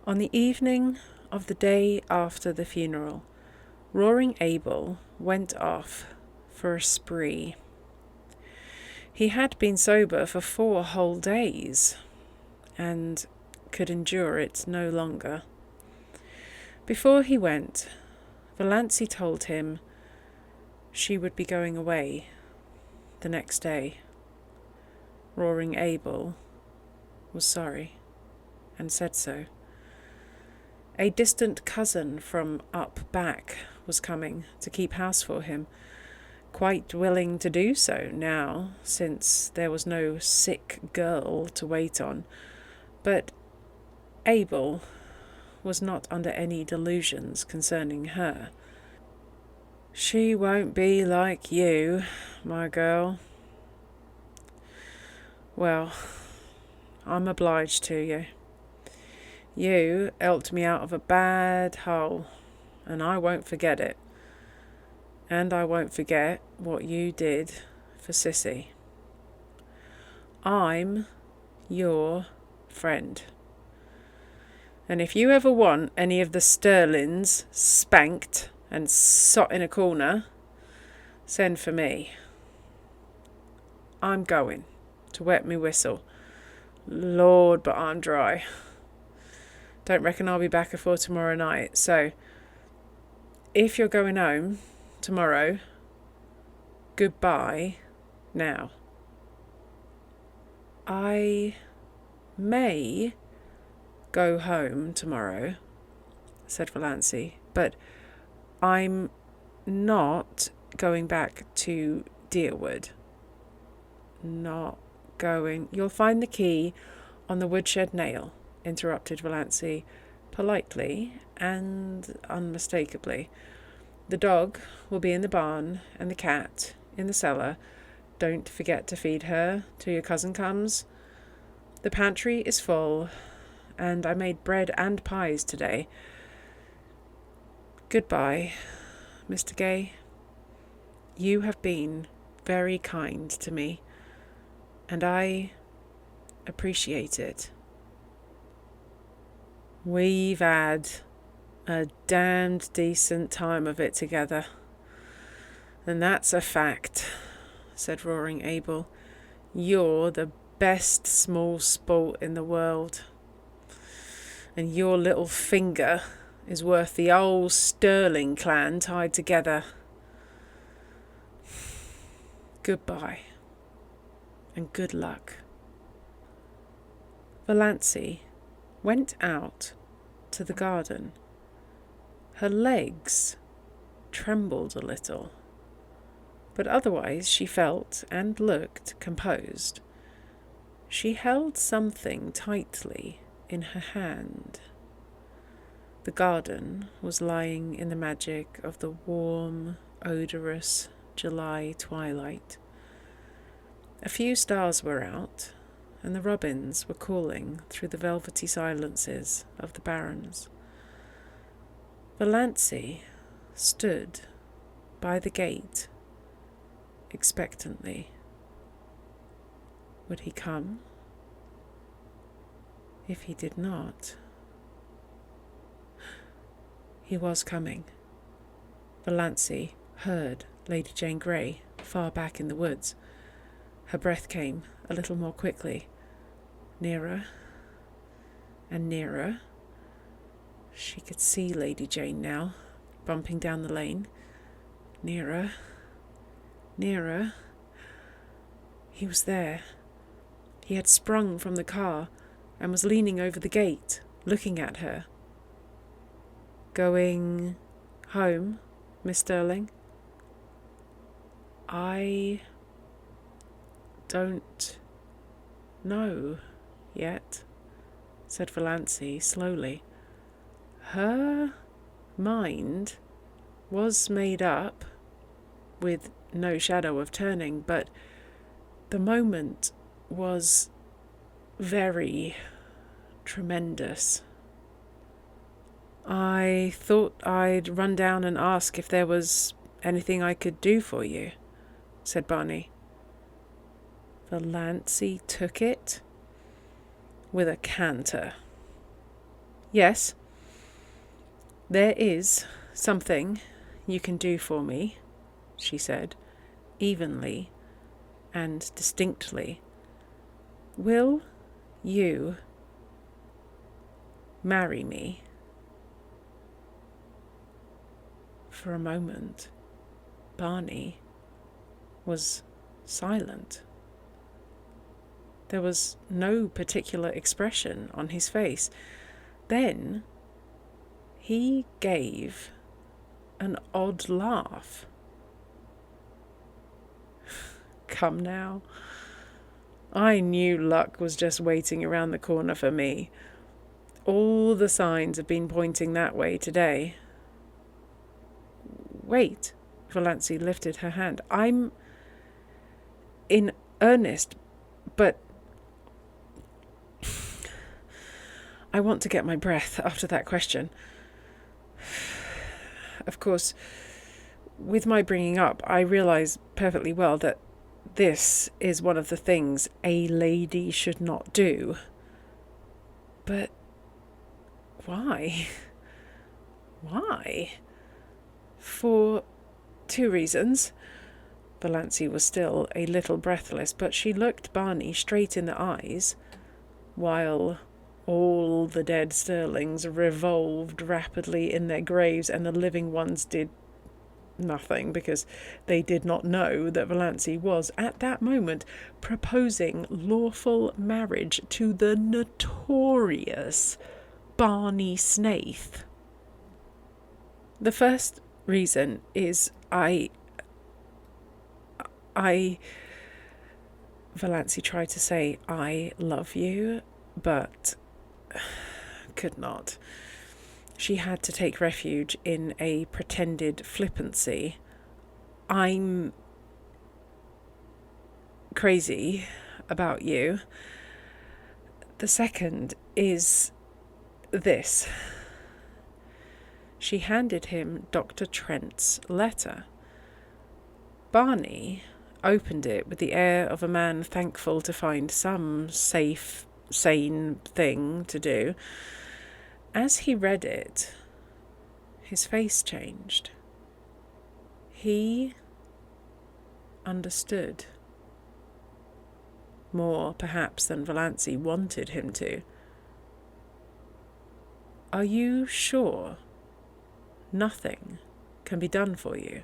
On the evening of the day after the funeral, Roaring Abel went off for a spree. He had been sober for 4 whole days, and could endure it no longer. Before he went, Valancy told him she would be going away the next day. Roaring Abel was sorry, and said so. A distant cousin from up back was coming to keep house for him, quite willing to do so now, since there was no sick girl to wait on. But Abel was not under any delusions concerning her. "She won't be like you, my girl." "Well, I'm obliged to you. You helped me out of a bad hole, and I won't forget it. And I won't forget what you did for Sissy. I'm your friend. And if you ever want any of the Stirlings spanked and sot in a corner, send for me. I'm going to wet me whistle. Lord, but I'm dry. Don't reckon I'll be back afore tomorrow night. So, if you're going home tomorrow, goodbye now." "I may go home tomorrow," said Valancy, "but I'm not going back to Deerwood." "Not going—" "You'll find the key on the woodshed nail," interrupted Valancy, politely and unmistakably. "The dog will be in the barn, and the cat in the cellar. Don't forget to feed her till your cousin comes. The pantry is full, and I made bread and pies today. Goodbye, Mr. Gay. You have been very kind to me, and I appreciate it. We've had a damned decent time of it together, and that's a fact," said Roaring Abel. "You're the best small sport in the world, and your little finger is worth the whole Stirling clan tied together. Goodbye, and good luck." Valancy went out to the garden. Her legs trembled a little, but otherwise she felt and looked composed. She held something tightly in her hand. The garden was lying in the magic of the warm, odorous July twilight. A few stars were out, and the robins were calling through the velvety silences of the barrens. Valancy stood by the gate, expectantly. Would he come? If he did not... He was coming. Valancy heard Lady Jane Grey far back in the woods. Her breath came a little more quickly. Nearer and nearer. She could see Lady Jane now, bumping down the lane. Nearer, nearer. He was there. He had sprung from the car and was leaning over the gate, looking at her. "Going home, Miss Stirling?" "I don't know yet," said Valancy slowly. Her mind was made up, with no shadow of turning, but the moment was very tremendous. "I thought I'd run down and ask if there was anything I could do for you," said Barney. Valancy took it with a canter. Yes, there is something you can do for me, she said, evenly and distinctly. Will you marry me? For a moment, Barney was silent. There was no particular expression on his face. Then he gave an odd laugh. Come now. I knew luck was just waiting around the corner for me. All the signs have been pointing that way today. Wait, Valancy lifted her hand. I'm in earnest, but I want to get my breath after that question. Of course, with my bringing up, I realise perfectly well that this is one of the things a lady should not do. But why? Why? For 2 reasons. Valancy was still a little breathless, but she looked Barney straight in the eyes, while all the dead Stirlings revolved rapidly in their graves, and the living ones did nothing, because they did not know that Valancy was, at that moment, proposing lawful marriage to the notorious Barney Snaith. The first reason is I Valancy tried to say I love you, but could not. She had to take refuge in a pretended flippancy. I'm crazy about you. The second is this. She handed him Dr. Trent's letter. Barney opened it with the air of a man thankful to find some safe, sane thing to do. As he read it, his face changed. He understood. More, perhaps, than Valancy wanted him to. Are you sure nothing can be done for you?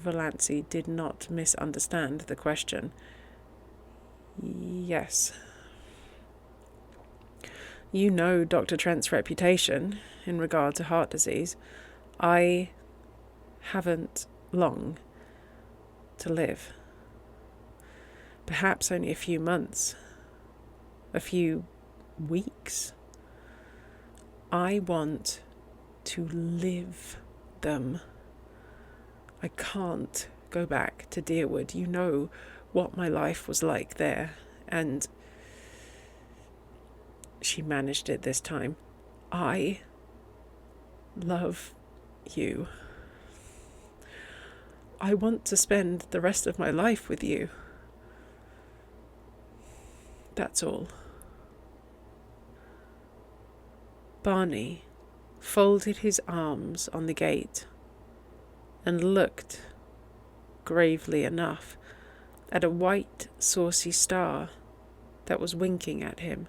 Valancy did not misunderstand the question. Yes. You know Dr. Trent's reputation in regard to heart disease. I haven't long to live. Perhaps only a few months, a few weeks. I want to live them. I can't go back to Deerwood. You know what my life was like there, and she managed it this time. I love you. I want to spend the rest of my life with you. That's all. Barney folded his arms on the gate and looked, gravely enough, at a white, saucy star that was winking at him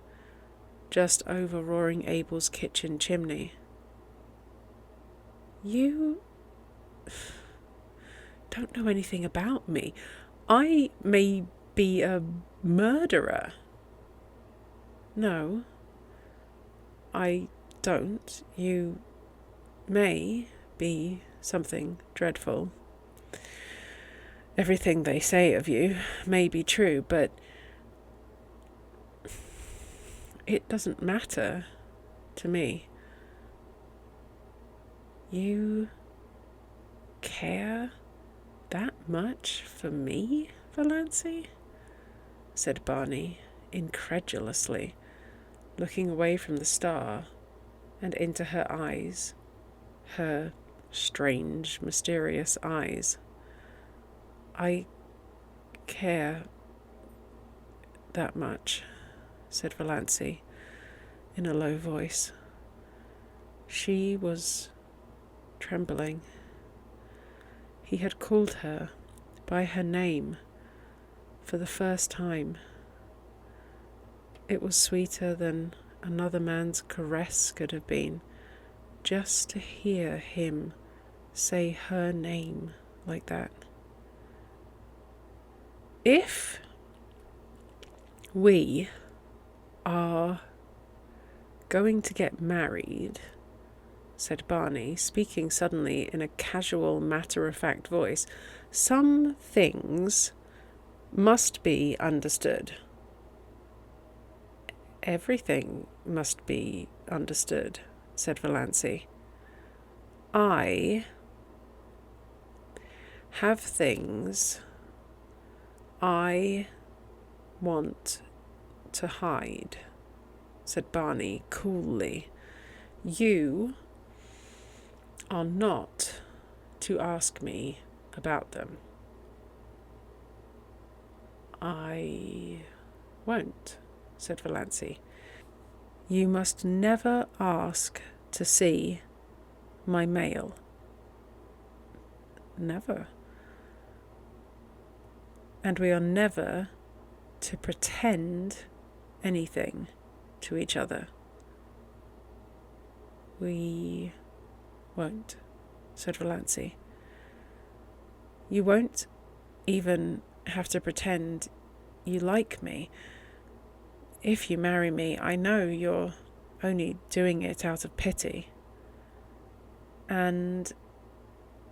just over Roaring Abel's kitchen chimney. You don't know anything about me. I may be a murderer. No, I don't. You may be something dreadful. Everything they say of you may be true, but it doesn't matter to me. You care that much for me, Valancy? Said Barney, incredulously, looking away from the star and into her eyes, her strange, mysterious eyes. I care that much, said Valancy, in a low voice. She was trembling. He had called her by her name for the first time. It was sweeter than another man's caress could have been, just to hear him say her name like that. If we are going to get married, said Barney, speaking suddenly in a casual, matter-of-fact voice, some things must be understood. Everything must be understood, said Valancy. I have things I want to hide, said Barney coolly. You are not to ask me about them. I won't, said Valancy. You must never ask to see my mail. Never. And we are never to pretend anything to each other. We won't, said Valancy. You won't even have to pretend you like me. If you marry me, I know you're only doing it out of pity. And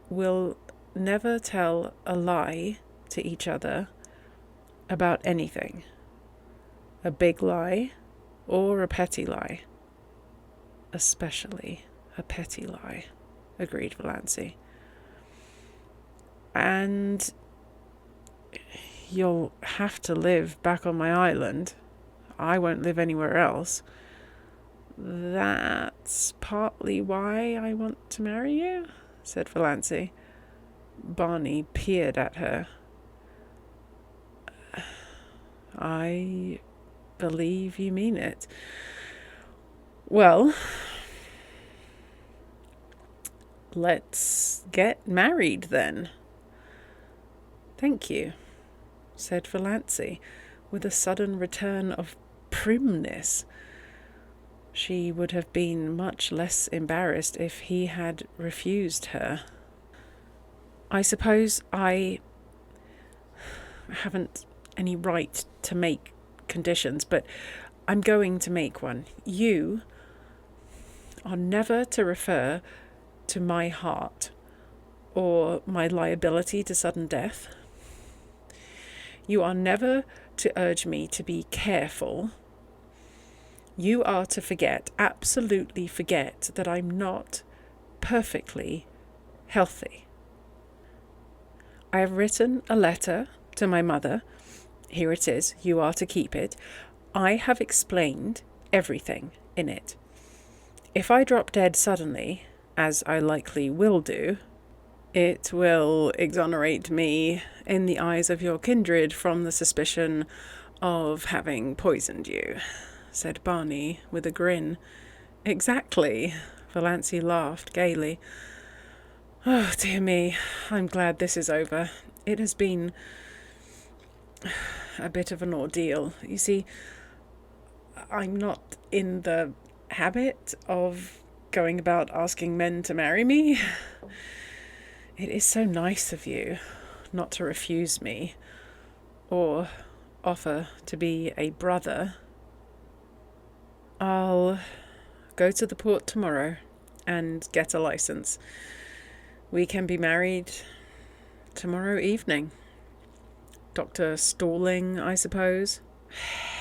we'll never tell a lie to each other about anything. A big lie or a petty lie. Especially a petty lie, agreed Valancy. And you'll have to live back on my island. I won't live anywhere else. That's partly why I want to marry you, said Valancy. Barney peered at her. I believe you mean it. Well, let's get married then. Thank you, said Valancy, with a sudden return of primness. She would have been much less embarrassed if he had refused her. I suppose I haven't any right to make conditions, but I'm going to make one. You are never to refer to my heart or my liability to sudden death. You are never to urge me to be careful. You are to forget, absolutely forget, that I'm not perfectly healthy. I have written a letter to my mother. Here it is. You are to keep it. I have explained everything in it. If I drop dead suddenly, as I likely will do, it will exonerate me in the eyes of your kindred from the suspicion of having poisoned you, said Barney with a grin. Exactly, Valancy laughed gaily. Oh, dear me, I'm glad this is over. It has been a bit of an ordeal. You see, I'm not in the habit of going about asking men to marry me. It is so nice of you not to refuse me or offer to be a brother. I'll go to the port tomorrow and get a license. We can be married tomorrow evening. Dr. Stirling, I suppose?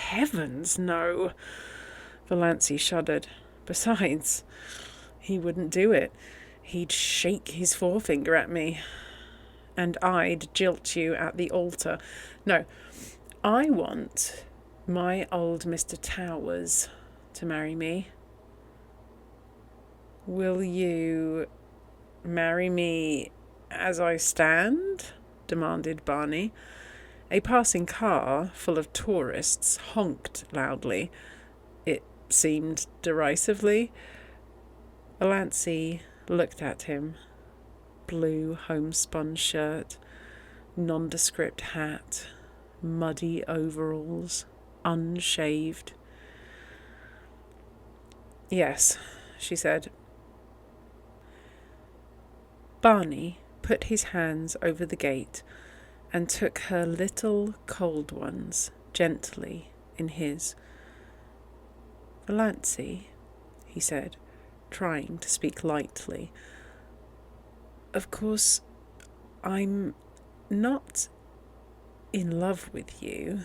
Heavens, no! Valancy shuddered. Besides, he wouldn't do it. He'd shake his forefinger at me. And I'd jilt you at the altar. No, I want my old Mr. Towers to marry me. Will you marry me as I stand? Demanded Barney. A passing car full of tourists honked loudly. It seemed derisively. Valancy looked at him. Blue homespun shirt, nondescript hat, muddy overalls, unshaved. "Yes," she said. Barney put his hands over the gate and took her little cold ones gently in his. "Valancy," he said, trying to speak lightly, "of course, I'm not in love with you.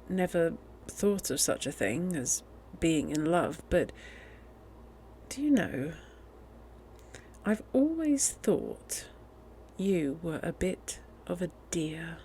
Never thought of such a thing as being in love, but do you know, I've always thought you were a bit of a dear."